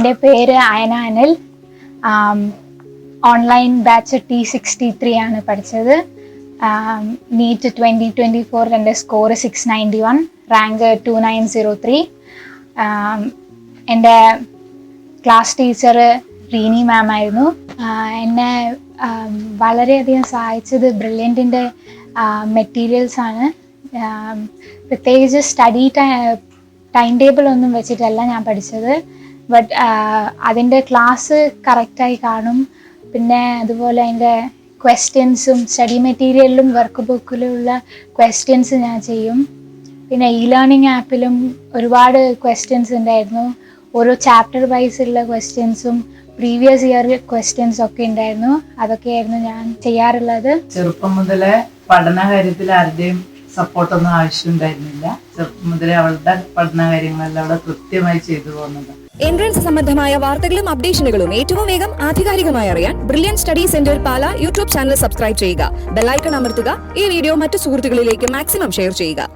എൻ്റെ പേര് Ayana Anil. Online batch T63 ആണ് പഠിച്ചത്. NEET 2024 എൻ്റെ സ്കോർ 691, റാങ്ക് 2903. എൻ്റെ ക്ലാസ് ടീച്ചർ റീനി മാം ആയിരുന്നു. എന്നെ വളരെയധികം സഹായിച്ചത് ബ്രില്യൻറ്റിൻ്റെ മെറ്റീരിയൽസാണ്. പ്രത്യേകിച്ച് സ്റ്റഡി ടൈം ടേബിൾ ഒന്നും വെച്ചിട്ടല്ല ഞാൻ പഠിച്ചത്. ബട്ട് അതിൻ്റെ ക്ലാസ് കറക്റ്റായി കാണും. പിന്നെ അതുപോലെ അതിൻ്റെ ക്വസ്റ്റ്യൻസും സ്റ്റഡി മെറ്റീരിയലിലും വർക്ക് ബുക്കിലുള്ള ക്വസ്റ്റ്യൻസ് ഞാൻ ചെയ്യും. പിന്നെ ലേണിംഗ് ആപ്പിലും ഒരുപാട് ക്വസ്റ്റ്യൻസ് ഉണ്ടായിരുന്നു. ഓരോ ചാപ്റ്റർ വൈസുള്ള ക്വസ്റ്റ്യൻസും പ്രീവിയസ് ഇയർ ക്വസ്റ്റ്യൻസ് ഒക്കെ ഉണ്ടായിരുന്നു. അതൊക്കെയായിരുന്നു ഞാൻ ചെയ്യാറുള്ളത്. ചെറുപ്പം മുതലേ പഠന കാര്യത്തിൽ ആരുടെയും സപ്പോർട്ടൊന്നും ആവശ്യമുണ്ടായിരുന്നില്ല. ചെറുപ്പം മുതലേ അവളുടെ പഠന കാര്യങ്ങളെല്ലാം അവിടെ കൃത്യമായി ചെയ്തു പോകുന്നത്. എൻട്രൻസ് സംബന്ധമായ വാർത്തകളും അപ്ഡേഷനുകളും ഏറ്റവും വേഗം ആധികാരികമായി അറിയാൻ ബ്രില്യൻ സ്റ്റഡി സെന്റർ പാല യൂട്യൂബ് ചാനൽ സബ്സ്ക്രൈബ് ചെയ്യുക. ബെല്ലൈക്കൺ അമർത്തുക. ഈ വീഡിയോ മറ്റു സുഹൃത്തുക്കളിലേക്ക് മാക്സിമം ഷെയർ ചെയ്യുക.